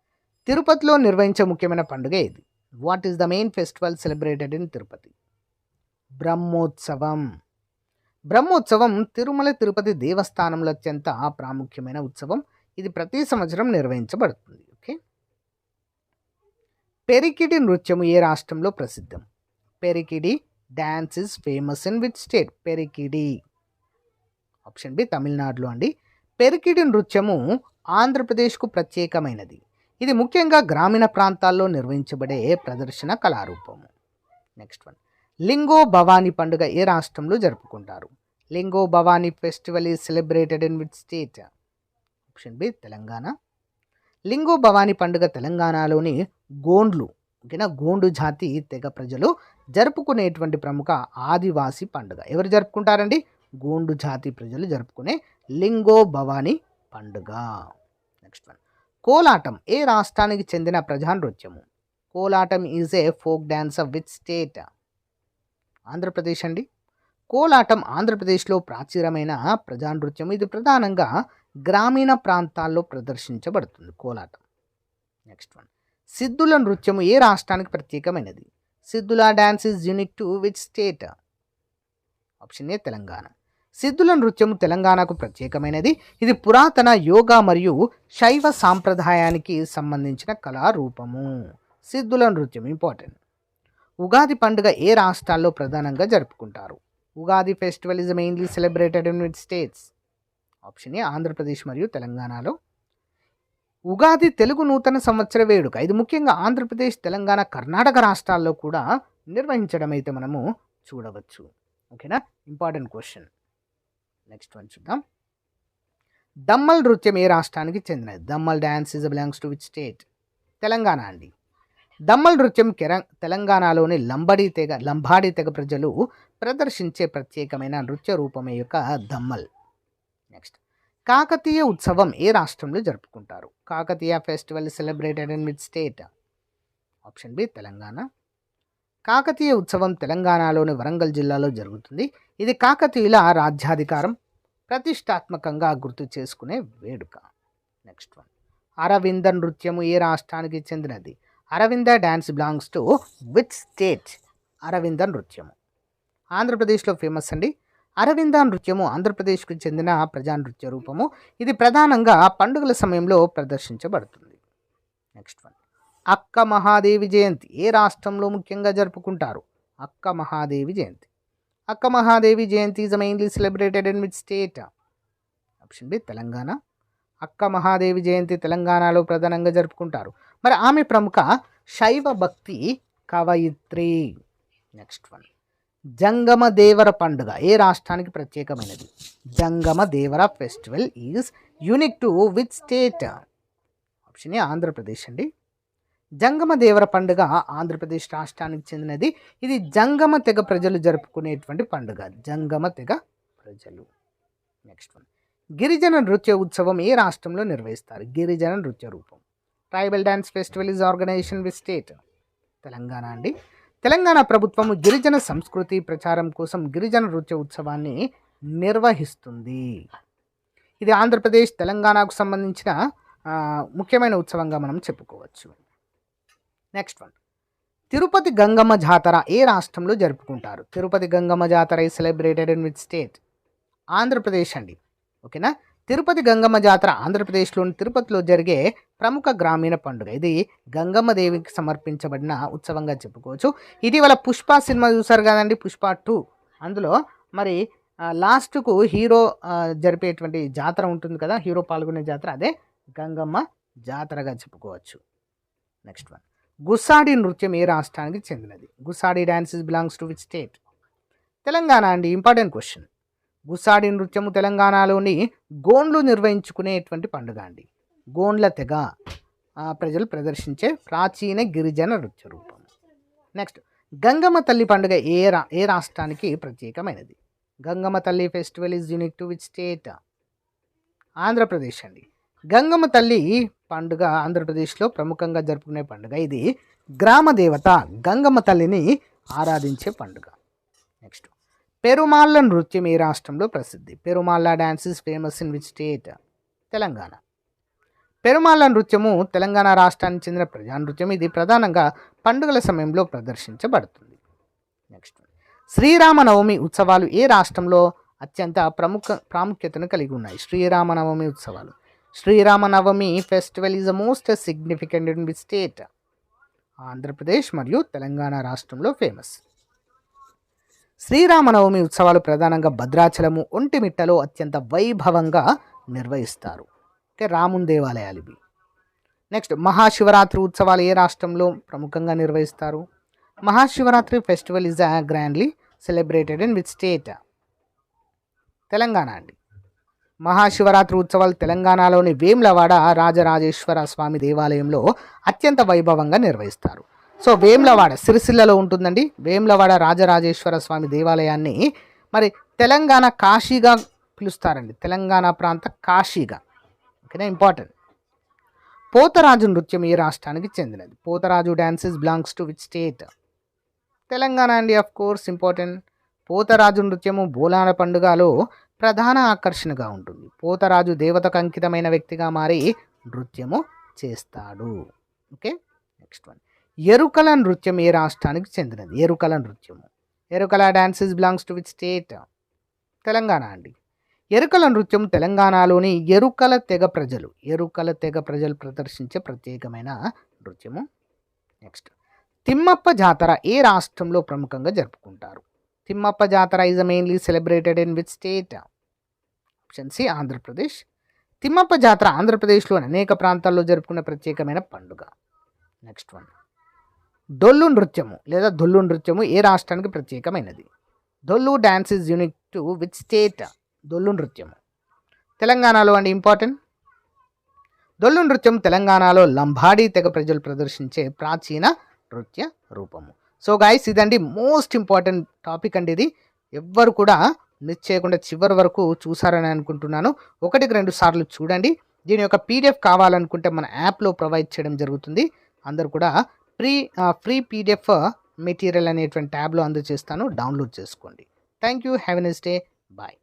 తిరుపతిలో నిర్వహించే ముఖ్యమైన పండుగ ఇది. What is the main festival celebrated in Tirupati? Brahmotsavam. Brahmotsavam Tirumala Tirupati దేవస్థానంలో అత్యంత ప్రాముఖ్యమైన ఉత్సవం. ఇది ప్రతి సంవత్సరం నిర్వహించబడుతుంది. ఓకే. పెరికిడి నృత్యము ఏ రాష్ట్రంలో ప్రసిద్ధం? Perikidi dance is famous in which state? Perikidi. Option B తమిళనాడులో అండి. పెరికిడి నృత్యము ఆంధ్రప్రదేశ్కు ప్రత్యేకమైనది. ఇది ముఖ్యంగా గ్రామీణ ప్రాంతాల్లో నిర్వహించబడే ప్రదర్శన కళారూపము. నెక్స్ట్ వన్, లింగో భవానీ పండుగ ఏ రాష్ట్రంలో జరుపుకుంటారు? Lingo Bhavani festival is celebrated in which state? Option B Telangana. Lingo Bhavani పండుగ తెలంగాణలోని గోండ్లు ఓకేనా గోండు జాతి తెగ ప్రజలు జరుపుకునేటువంటి ప్రముఖ ఆదివాసీ పండుగ. ఎవరు జరుపుకుంటారండి? గోండు జాతి ప్రజలు జరుపుకునే లింగో భవానీ పండుగ. నెక్స్ట్ వన్, కోలాటం ఏ రాష్ట్రానికి చెందిన ప్రజా నృత్యము? Kolatam is a folk dance of which state? Andhra Pradesh అండి. కోలాటం ఆంధ్రప్రదేశ్లో ప్రాచీనమైన ప్రజా నృత్యం. ఇది ప్రధానంగా గ్రామీణ ప్రాంతాల్లో ప్రదర్శించబడుతుంది కోలాటం. నెక్స్ట్ వన్, సిద్ధుల నృత్యము ఏ రాష్ట్రానికి ప్రత్యేకమైనది? Siddhula dance is unique to which state? Option A Telangana. Siddhula నృత్యము తెలంగాణకు ప్రత్యేకమైనది. ఇది పురాతన యోగా మరియు శైవ సాంప్రదాయానికి సంబంధించిన కళారూపము. సిద్ధుల నృత్యం ఇంపార్టెంట్. ఉగాది పండుగ ఏ రాష్ట్రాల్లో ప్రధానంగా జరుపుకుంటారు? Ugadi festival is mainly celebrated in which states? Option A Andhra Pradesh మరియు తెలంగాణలో. ఉగాది తెలుగు నూతన సంవత్సర వేడుక. ఇది ముఖ్యంగా ఆంధ్రప్రదేశ్, తెలంగాణ, కర్ణాటక రాష్ట్రాల్లో కూడా నిర్వహించడం అయితే మనము చూడవచ్చు. ఓకేనా, ఇంపార్టెంట్ క్వశ్చన్. నెక్స్ట్ వన్ చూద్దాం. దమ్మల్ నృత్యం ఏ రాష్ట్రానికి చెందినది? Dammal dance is belongs to which state? Telangana అండి. దమ్మల్ నృత్యం తెలంగాణలోని లంబాడీ తెగ ప్రజలు ప్రదర్శించే ప్రత్యేకమైన నృత్య రూపమే యొక్క దమ్మల్. నెక్స్ట్, కాకతీయ ఉత్సవం ఏ రాష్ట్రంలో జరుపుకుంటారు? Kakatiya festival celebrated in which state? Option B Telangana. Kakatiya ఉత్సవం తెలంగాణలోని వరంగల్ జిల్లాలో జరుగుతుంది. ఇది కాకతీయుల రాజ్యాధికారం ప్రతిష్టాత్మకంగా గుర్తు చేసుకునే వేడుక. నెక్స్ట్ వన్, అరవింద నృత్యము ఏ రాష్ట్రానికి చెందినది? Aravinda dance belongs to which state? Aravinda నృత్యము ఆంధ్రప్రదేశ్లో ఫేమస్ అండి. అరవింద నృత్యము ఆంధ్రప్రదేశ్కు చెందిన ప్రజా నృత్య రూపము. ఇది ప్రధానంగా పండుగల సమయంలో ప్రదర్శించబడుతుంది. నెక్స్ట్ వన్, అక్క మహాదేవి జయంతి ఏ రాష్ట్రంలో ముఖ్యంగా జరుపుకుంటారు? అక్క Mahadevi Jayanti. Akka Mahadevi Jayanti is mainly celebrated in which state? Option B Telangana. Akka Mahadevi జయంతి తెలంగాణలో ప్రధానంగా జరుపుకుంటారు. మరి ఆమె ప్రముఖ శైవ భక్తి కవయిత్రి. నెక్స్ట్ వన్, జంగమ దేవర పండుగ ఏ రాష్ట్రానికి ప్రత్యేకమైనది? Jangama Devara festival is unique to which state? Option A Andhra Pradesh అండి. జంగమ దేవర పండుగ ఆంధ్రప్రదేశ్ రాష్ట్రానికి చెందినది. ఇది జంగమ తెగ ప్రజలు జరుపుకునేటువంటి పండుగ. జంగమ తెగ ప్రజలు. నెక్స్ట్ వన్, గిరిజన నృత్య ఉత్సవం ఏ రాష్ట్రంలో నిర్వహిస్తారు? గిరిజన నృత్య రూపం. Tribal dance festival is organization with state? Telangana అండి. తెలంగాణ ప్రభుత్వము గిరిజన సంస్కృతి ప్రచారం కోసం గిరిజన నృత్య ఉత్సవాన్ని నిర్వహిస్తుంది. ఇది ఆంధ్రప్రదేశ్, తెలంగాణకు సంబంధించిన ముఖ్యమైన ఉత్సవంగా మనం చెప్పుకోవచ్చు. నెక్స్ట్ వన్, తిరుపతి గంగమ్మ జాతర ఏ రాష్ట్రంలో జరుపుకుంటారు? తిరుపతి గంగమ్మ జాతర is celebrated in which state? Andhra Pradesh అండి. ఓకేనా, తిరుపతి గంగమ్మ జాతర ఆంధ్రప్రదేశ్లోని తిరుపతిలో జరిగే ప్రముఖ గ్రామీణ పండుగ. ఇది గంగమ్మ దేవికి సమర్పించబడిన ఉత్సవంగా చెప్పుకోవచ్చు. ఇటీవల పుష్ప సినిమా చూసారు కదండి, పుష్ప 2. అందులో మరి లాస్ట్కు హీరో జరిపేటువంటి జాతర ఉంటుంది కదా, హీరో పాల్గొనే జాతర, అదే గంగమ్మ జాతరగా చెప్పుకోవచ్చు. నెక్స్ట్ వన్, గుస్సాడి నృత్యం ఏ రాష్ట్రానికి చెందినది? Gussadi dance belongs to which state? Telangana అండి. Important question. గుస్సాడి నృత్యము తెలంగాణలోని గోండ్లు నిర్వహించుకునేటువంటి పండుగ అండి. గోండ్ల తెగ ప్రజలు ప్రదర్శించే ప్రాచీన గిరిజన నృత్య రూపం. నెక్స్ట్, గంగమ్మ తల్లి పండుగ ఏ రాష్ట్రానికి ప్రత్యేకమైనది? గంగమ్మ తల్లి festival is unique to which state? Andhra Pradesh అండి. గంగమ్మ తల్లి పండుగ ఆంధ్రప్రదేశ్లో ప్రముఖంగా జరుపుకునే పండుగ. ఇది గ్రామ దేవత గంగమ్మ తల్లిని ఆరాధించే పండుగ. నెక్స్ట్, పెరుమాళ్ళ నృత్యం ఏ రాష్ట్రంలో ప్రసిద్ధి? Perumalla dance is famous in which state? Telangana. Perumalla నృత్యము తెలంగాణ రాష్ట్రానికి చెందిన ప్రజా నృత్యం. ఇది ప్రధానంగా పండుగల సమయంలో ప్రదర్శించబడుతుంది. నెక్స్ట్, శ్రీరామనవమి ఉత్సవాలు ఏ రాష్ట్రంలో అత్యంత ప్రాముఖ్యతను కలిగి ఉన్నాయి? శ్రీరామనవమి ఉత్సవాలు. Sri Rama Navami festival is the most significant in which state? Andhra Pradesh మరియు తెలంగాణ రాష్ట్రంలో ఫేమస్. శ్రీరామనవమి ఉత్సవాలు ప్రధానంగా భద్రాచలము, ఒంటిమిట్టలో అత్యంత వైభవంగా నిర్వహిస్తారు. రాముని దేవాలయాలు ఇవి. నెక్స్ట్, మహాశివరాత్రి ఉత్సవాలు ఏ రాష్ట్రంలో ప్రముఖంగా నిర్వహిస్తారు? Mahashivratri festival is grandly celebrated in which state? Telangana అండి. మహాశివరాత్రి ఉత్సవాలు తెలంగాణలోని వేములవాడ రాజరాజేశ్వర స్వామి దేవాలయంలో అత్యంత వైభవంగా నిర్వహిస్తారు. సో వేములవాడ సిరిసిల్లలో ఉంటుందండి. వేములవాడ రాజరాజేశ్వర స్వామి దేవాలయాన్ని మరి తెలంగాణ కాశీగా పిలుస్తారండి. తెలంగాణ ప్రాంత కాశీగా. ఓకేనా, ఇంపార్టెంట్. పోతరాజు నృత్యం ఏ రాష్ట్రానికి చెందినది? Potharaju dances belongs to which state? Telangana అండి, ఆఫ్ కోర్స్, ఇంపార్టెంట్. పోతరాజు నృత్యము బోనాల పండుగలో ప్రధాన ఆకర్షణగా ఉంటుంది. పోతరాజు దేవతకు అంకితమైన వ్యక్తిగా మారి నృత్యము చేస్తాడు. ఓకే, నెక్స్ట్ వన్, ఎరుకల నృత్యం ఏ రాష్ట్రానికి చెందినది? ఎరుకల నృత్యము. Erukala dances belongs to which state? Telangana అండి. ఎరుకల నృత్యం తెలంగాణలోని ఎరుకల తెగ ప్రజలు ప్రదర్శించే ప్రత్యేకమైన నృత్యము. నెక్స్ట్, తిమ్మప్ప జాతర ఏ రాష్ట్రంలో ప్రముఖంగా జరుపుకుంటారు? Thimmappa Jatara is mainly celebrated in which state? Option C, Andhra Pradesh. Thimmappa Jatara ఆంధ్రప్రదేశ్లోని అనేక ప్రాంతాల్లో జరుపుకునే ప్రత్యేకమైన పండుగ. నెక్స్ట్ వన్, డొల్లు నృత్యము లేదా దొల్లు నృత్యము ఏ రాష్ట్రానికి ప్రత్యేకమైనది? Dollu dance is unique to which state? Dollu నృత్యము తెలంగాణలో అండి, ఇంపార్టెంట్. డొల్లు నృత్యం తెలంగాణలో లంబాడీ తెగ ప్రజలు ప్రదర్శించే ప్రాచీన నృత్య రూపము. సో గైస్, ఇదండి మోస్ట్ ఇంపార్టెంట్ టాపిక్ అండి. ఇది ఎవ్వరు కూడా మిస్ చేయకుండా చివరి వరకు చూసారని అనుకుంటున్నాను. 1-2 సార్లు చూడండి. దీని యొక్క పీడిఎఫ్ కావాలనుకుంటే మన యాప్లో ప్రొవైడ్ చేయడం జరుగుతుంది. అందరు కూడా ఫ్రీ పీడిఎఫ్ మెటీరియల్ అనేటువంటి ట్యాబ్లో అందజేస్తాను, డౌన్లోడ్ చేసుకోండి. Thank you, have a nice day, bye.